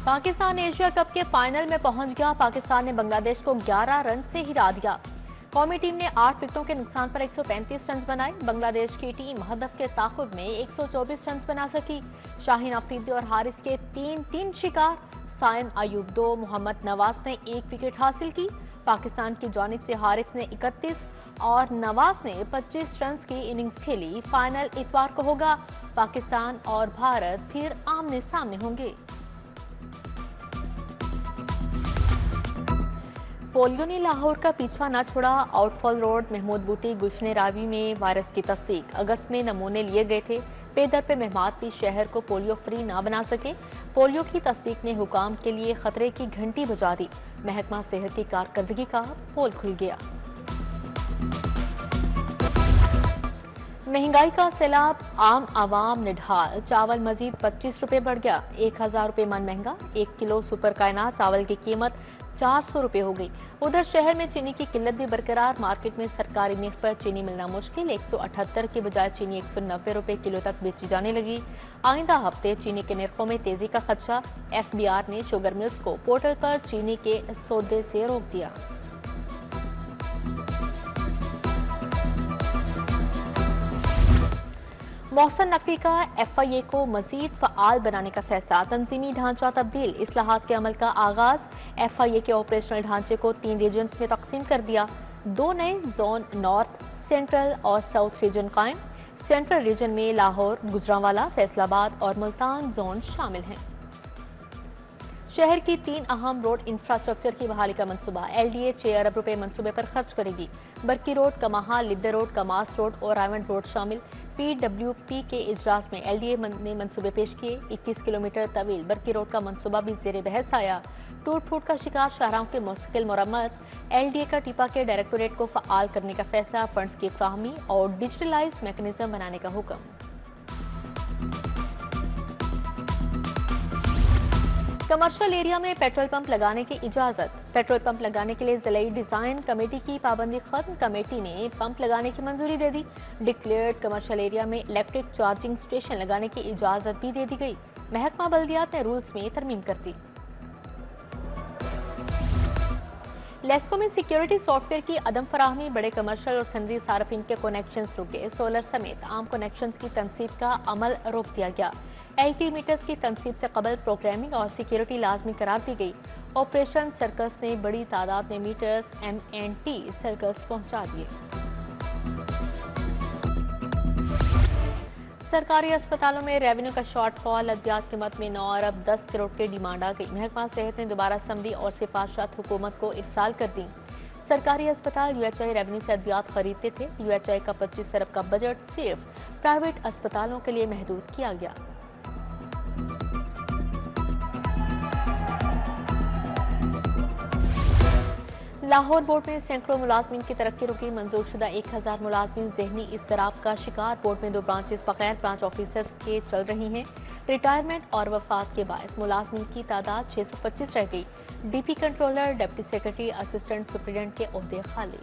Pakistan Asia cup के final में पहुंच गया। पाकिस्तान ने बांग्लादेश को 11 रन से हिरा दिया। कौमी टीम ने 8 विकेटों के नुकसान पर 135 रन बनाए। बांग्लादेश की टीम हदफ के ताकुब में 124 रन बना सकी। शाहीन अफरीदी और हारिस के 3-3 शिकार। साइम अयूब 2, मोहम्मद नवाज ने 1 विकेट हासिल की। पाकिस्तान की जानिब से हारिस ने 31 और नवाज ने 25 रन की इनिंग्स खेली। फाइनल इतवार को होगा। पाकिस्तान और भारत फिर आमने सामने होंगे। पोलियो ने लाहौर का पीछा न छोड़ा। आउटफॉल रोड, महमूद बूटी, गुलशन रावी में वायरस की तस्दीक। अगस्त में नमूने लिए गए थे। पेदर पे महमात भी शहर को पोलियो फ्री ना बना सके। पोलियो की तस्दीक ने हुकाम के लिए खतरे की घंटी बजा दी। महकमा सेहत की कारकर्दगी का पोल खुल गया। महंगाई का सैलाब, आम आवाम निढाल। चावल मजीद 25 रुपए बढ़ गया। 1000 रुपए मन महंगा। 1 किलो सुपर कायनात चावल की कीमत 400 रुपए हो गई। उधर शहर में चीनी की किल्लत भी बरकरार। मार्केट में सरकारी निर्ख पर चीनी मिलना मुश्किल। 178 के बजाय चीनी 190 रुपए किलो तक बेची जाने लगी। आइंदा हफ्ते चीनी के निर्खों में तेजी का खदशा। FBR ने शुगर मिल्स को पोर्टल पर चीनी के सौदे से रोक दिया। मोहसन नकवी का FIA को मजीद फ़आल बनाने का फैसला। तंजीमी ढांचा तब्दील, इस्लाहात के अमल का आगाज। FIA के ऑपरेशनल ढांचे को 3 रीजन्स में तकसीम कर दिया। 2 नए जोन नॉर्थ, सेंट्रल और साउथ रीजन कायम। सेंट्रल रीजन में लाहौर, गुजरांवाला, फैसलाबाद और मुल्तान जोन शामिल हैं। शहर की 3 अहम रोड इंफ्रास्ट्रक्चर की बहाली का मंसूबा। LDA 6 अरब रुपए मंसूबे पर खर्च करेगी। Barki road, Kamaha, Lidher road, Kamas road और रायवंड रोड शामिल। PWP के इजलास में LDA ने मंसूबे पेश किए। 21 किलोमीटर तवील बरकी रोड का मंसूबा भी जेर बहस आया। टूट फूट का शिकार शाहराहों के मुस्तकिल मरम्मत। LDA का टीपा के डायरेक्टोरेट को फ़आल करने का फैसला। फंड्स की फ्राहमी और डिजिटलाइज मैकेनिज्म बनाने का हुक्म। कमर्शियल एरिया में पेट्रोल पंप लगाने की इजाजत। पेट्रोल पंप लगाने के लिए ज़िलाई डिजाइन कमेटी की पाबंदी खत्म। कमेटी ने पंप लगाने की मंजूरी दे दी। डिक्लेयर्ड कमर्शियल एरिया में इलेक्ट्रिक चार्जिंग स्टेशन लगाने की इजाजत भी दे दी गई। महकमा बल्दियात ने रूल्स में तरमीम कर दी। लेस्को में सिक्योरिटी सॉफ्टवेयर की अदम फराहमी, बड़े कमर्शियल और सनदी सार्फिन के कनेक्शंस रुके। सोलर समेत आम कनेक्शंस की तनसीब का अमल रोक दिया गया। LT मीटर्स की तनसीब से कबल प्रोग्रामिंग और सिक्योरिटी लाजमी करार दी गई। ऑपरेशन सर्कल्स ने बड़ी तादाद में मीटर्स MNT सर्कल्स पहुंचा दिए। सरकारी अस्पतालों में रेवेन्यू का शॉर्टफॉल। अद्वियात कीमत में 9 अरब 10 करोड़ की डिमांड आ गई। महकमा सेहत ने दोबारा समरी और सिफारिशात हुकूमत को इरसाल कर दी। सरकारी अस्पताल UHI रेवेन्यू से अद्वियात खरीदते थे। UHI का 25 अरब का बजट सिर्फ प्राइवेट अस्पतालों के लिए महदूद किया गया। लाहौर बोर्ड में सैकड़ों मुलाजमीन की तरक्की रुकी। मंजूरशुदा 1000 मुलाजमीन ज़हनी इज़्तिराब का शिकार। बोर्ड में 2 ब्रांचेस बगैर ब्रांच ऑफिसर्स के चल रही हैं। रिटायरमेंट और वफात के बायस मुलाजमीन की तादाद 625 रह गई। DP controller, deputy secretary, assistant superintendent के ओहदे खाली।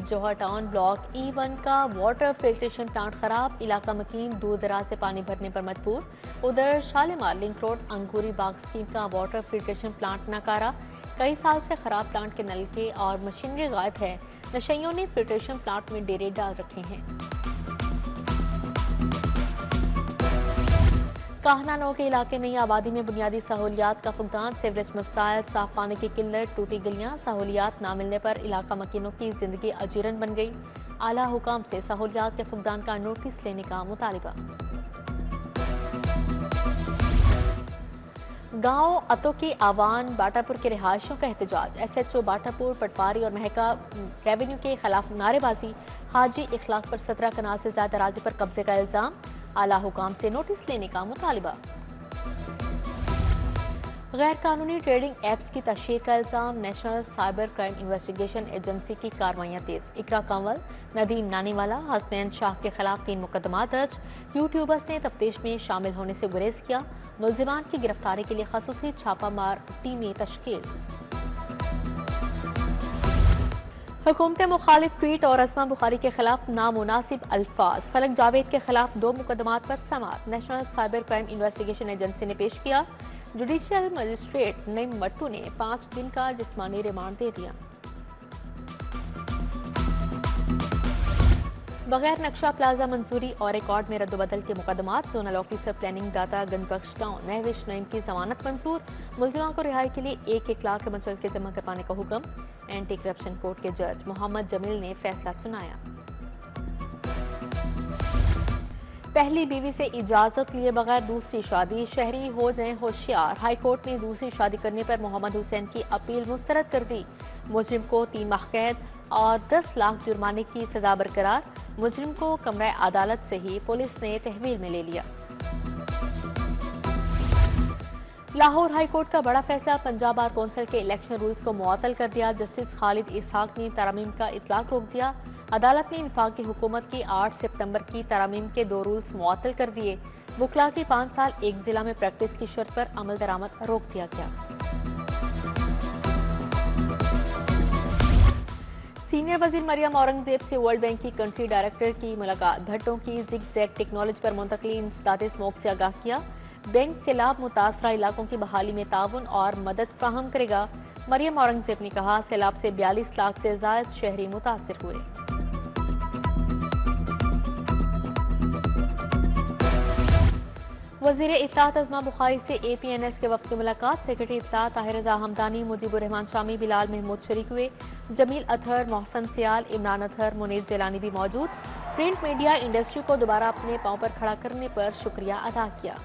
जौहर टाउन ब्लॉक E1 का वाटर फिल्ट्रेशन प्लांट खराब। इलाका मकीन दूर दराज से पानी भरने पर मजबूर। उधर शालीमार लिंक रोड अंगूरी बाग स्कीम का वाटर फिल्ट्रेशन प्लांट नकारा। कई साल से खराब प्लांट के नलके और मशीनरी गायब है। नशइयों ने फिल्ट्रेशन प्लांट में डेरे डाल रखे हैं। काहनानो के इलाके नई आबादी में बुनियादी सहूलियात का फुकदान। सीवरेज मसाइल, साफ पानी की किल्लत, टूटी गलियां। सहूलियात ना मिलने पर इलाका मकीनों की जिंदगी अजीरन बन गई। आला हुकाम से सहूलियात के फुकदान का नोटिस लेने का मुतालिबा। गांव अतो की आवान बाटापुर के रिहायशियों का एहतजाज। SHO बाटापुर, पटवारी और महका रेवेन्यू के खिलाफ नारेबाजी। हाजी इखलाक पर 17 कनाल से ज्यादा राजी पर कब्जे का इल्जाम। आला हुकाम से नोटिस लेने का मुतालिबा। गैर कानूनी ट्रेडिंग एप्स की तशहीर का इल्जाम। National cyber crime investigation agency की कार्रवाइयां तेज। इकरा कंवल, नदीम नानीवाला, हसनैन शाह के खिलाफ 3 मुकदमा दर्ज। यूट्यूबर्स ने तफ्तीश में शामिल होने से गुरेज किया। मुलजिमान की गिरफ्तारी के लिए खसूसी छापामार टीमें तश्कील। हुकूमत मुखालिफ ट्वीट और असमा बुखारी के खिलाफ नामुनासिब अल्फाज। फलक जावेद के खिलाफ 2 मुकदमात पर समाअत national cyber crime investigation agency ने पेश किया। जुडिशियल मजिस्ट्रेट नईम मट्टू ने 5 दिन का जिस्मानी रिमांड दे दिया। बगैर नक्शा प्लाजा मंजूरी और रिकॉर्ड में रद्दबदल के मुकदमात। जोनल ऑफिसर प्लानिंग दाता गंजबख्श टाउन महविश नईम की जमानत मंजूर। मुलजिमा को रिहाई के लिए 1-1 लाख के मुचलके जमा करवाने का हुक्म। एंटी करप्शन कोर्ट के जज मोहम्मद जमील ने फैसला सुनाया। पहली बीवी से इजाजत लिए बगैर दूसरी शादी, शहरी हो जाएं होशियार। हाई कोर्ट ने दूसरी शादी करने पर मोहम्मद हुसैन की अपील मुस्तरद कर दी। मुजरिम को 3 माह कैद और 10 लाख जुर्माने की सजा बरकरार। मुजरिम को कमरा अदालत से ही पुलिस ने तहवील में ले लिया। लाहौर हाई कोर्ट का बड़ा फैसला। पंजाब बार कौंसिल के इलेक्शन रूल्स को मुअत्तल कर दिया। जस्टिस खालिद इसहाक ने तरामीम का इतलाक रोक दिया। अदालत ने वफाकी हुकूमत की 8 सितंबर की तरामीम के 2 रूल्स मुअत्तल कर दिए। वकला की 5 साल एक जिला में प्रैक्टिस की शर्त पर अमल दरामद रोक दिया गया। सीनियर वजीर मरियम औरंगजेब से वर्ल्ड बैंक की कंट्री डायरेक्टर की मुलाकात। भट्टों की जिग-जैग टेक्नोलॉजी पर मुंतकली इंसदाद स्मोक से आगाह किया। बैंक सैलाब मुतासरा इलाकों की बहाली में ताउन और मदद फ्राहम करेगा। मरियम औरंगजेब ने कहा, सैलाब से 42 लाख से ज्यादा शहरी मुतासिर हुए। वजीर इत्तलात अज़मा बुखारी से APNS के वक्त की मुलाकात। सेक्रेटरी इत्तलात ताहिर रज़ा हमदानी, मुजीबुर रहमान शामी, बिलाल महमूद शरीक हुए। जमील अतहर, मोहसन सियाल, इमरान अतहर, मुनीर जलानी भी मौजूद। प्रिंट मीडिया इंडस्ट्री को दोबारा अपने पांव पर खड़ा करने पर शुक्रिया अदा किया।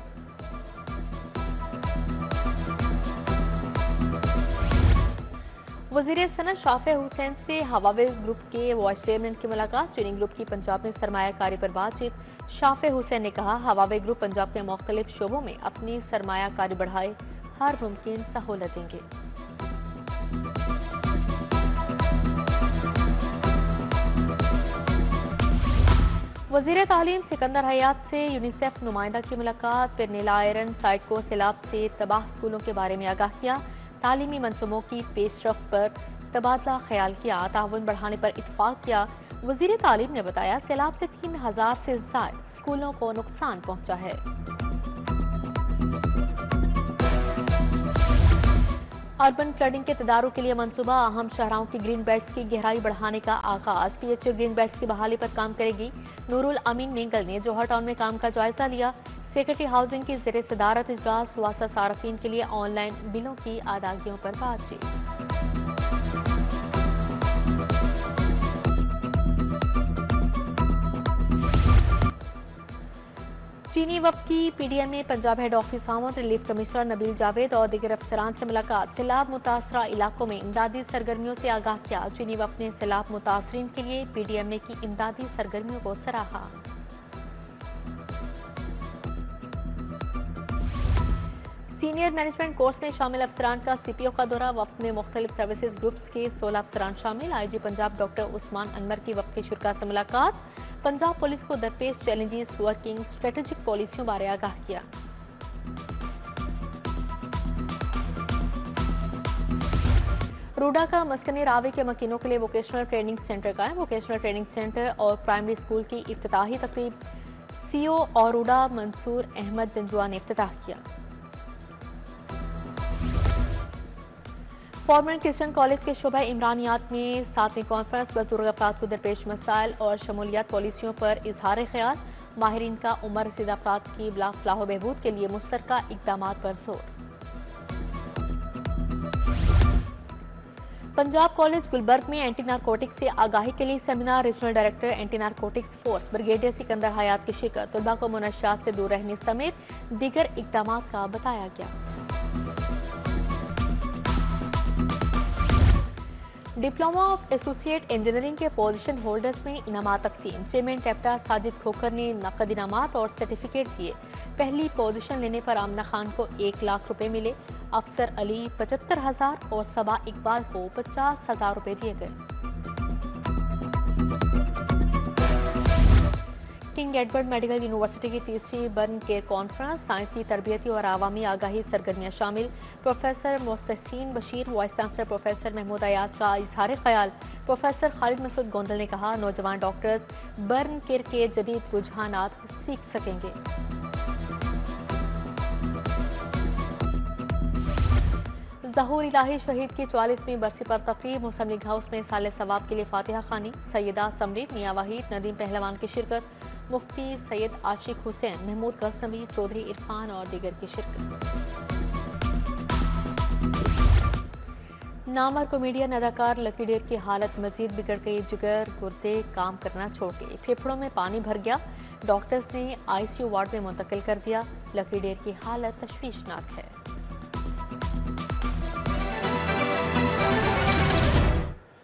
वज़ीर सनत शाफे हुसैन से हवावे ग्रुप के वाइस चेयरमैन की मुलाकात। चीनी ग्रुप की पंजाब में सरमायाकारी पर बातचीत। शाफे हुसैन ने कहा, हवावे ग्रुप पंजाब के मुख्तलिफ शोबों में अपनी सरमायाकारी बढ़ाए, हर मुमकिन सहूलत देंगे। वज़ीर तालीम सिकंदर हयात से यूनिसेफ नुमाइंदा की मुलाकात। फिर नीला आयरन साइट को सैलाब से तबाह स्कूलों के बारे में आगाह किया। तालीमी मनसूबों की पेशरफ पर तबादला ख्याल किया। ताउन बढ़ाने पर इत्तफाक किया। वज़ीर तालीम ने बताया, सैलाब से 3000 से ज्यादा स्कूलों को नुकसान पहुंचा है। अर्बन फ्लडिंग के तदारुक के लिए मंसूबा। अहम शहरों की ग्रीन बेल्ट्स की गहराई बढ़ाने का आगाज। PHA ग्रीन बेल्ट्स की बहाली पर काम करेगी। नूरुल अमीन मेंगल ने जौहर टाउन में काम का जायजा लिया। सेक्रेटरी हाउसिंग की ज़ेरे सदारत इजलास। वासा सारफीन के लिए ऑनलाइन बिलों की अदायगियों पर बातचीत। चीनी वफ्द की PDM में पंजाब हेड ऑफिस आमद। रिलीफ कमिश्नर नबील जावेद और दीगर अफसरान से मुलाकात। सैलाब मुतासरा इलाकों में इमदादी सरगर्मियों से आगाह किया। चीनी वफ्द ने सैलाब मुतासरीन के लिए PDM में की इमदादी सरगर्मियों को सराहा। सीनियर मैनेजमेंट कोर्स में शामिल अफसरान का CPO का दौरा। वफ्द में मुख्तलिफ सर्विसेज ग्रुप्स के 16 अफसरान शामिल। IG पंजाब डॉक्टर उस्मान अनवर की वफ्द के शुरा से मुलाकात। पंजाब पुलिस को दरपेश चैलेंजेस, वर्किंग स्ट्रेटेजिक पॉलिसियों बारे आगाह किया। रूडा का मस्कन रावी के मकीनों के लिए वोकेशनल ट्रेनिंग सेंटर का है। वोकेशनल ट्रेनिंग सेंटर और प्राइमरी स्कूल की इफ्तिताही तकरीब CO और रूडा मंसूर अहमद जंजुआ ने इफ्तिताह किया। फॉर्मर क्रिश्चियन कॉलेज के शोबा इमरानियात में 7वीं कॉन्फ्रेंस बुजुर्ग अफराद को दरपेश मसाइल और शमूलियत पॉलिसियों पर इजहार ख्याल। माहिरीन का उम्र रसीदा अफराद की फलाह व बहबूद के लिए मुश्तरका इक़दामात पर जोर। पंजाब कॉलेज गुलबर्ग में एंटी नारकोटिक से आगाही के लिए seminar. Regional director anti narcotics force brigadier Sikandar Hayat की शिरकत। तलबा को मुनशियात से दूर रहने समेत दीगर इक़दामात का बताया गया। डिप्लोमा ऑफ एसोसिएट इंजीनियरिंग के पोजीशन होल्डर्स में इनामात तकसीम। चेयरमैन टेप्टा साजिद खोखर ने नकद इनामात और सर्टिफिकेट दिए। पहली पोजीशन लेने पर आमना खान को 1 लाख रुपए मिले। अफसर अली 75,000 और सबा इकबाल को 50,000 रुपए दिए गए। किंग एडवर्ड मेडिकल यूनिवर्सिटी की तीसरी बर्न केयर कॉन्फ्रेंस, साइंसी तरबियती और आवामी आगाही सरगर्मियाँ शामिल। Professor Mustahsin Bashir, vice chancellor professor Mahmood Ayaz का इजहार ख्याल। प्रोफेसर खालिद मसूद गोंदल ने कहा, नौजवान डॉक्टर्स बर्न केयर के जदीद रुझानात सीख सकेंगे। ज़हूर इलाही शहीद की 44वीं बरसी पर तकरीब, मुस्लिम लीग हाउस में साले सवाब के लिए फातिहा खानी। सैयदा समरीन, मियां वहीद, नदीम पहलवान की शिरकत। मुफ्ती सैयद आशिक हुसैन, महमूद गज़नवी, चौधरी इरफान और दीगर की शिरकत। नामर कॉमेडियन अदाकार लकी डेर की हालत मजीद बिगड़ गई। जिगर गुर्दे काम करना छोड़ गए, फेफड़ों में पानी भर गया। डॉक्टर्स ने ICU वार्ड में मुंतकिल कर दिया। लकी डेर की हालत तशवीशनाक है।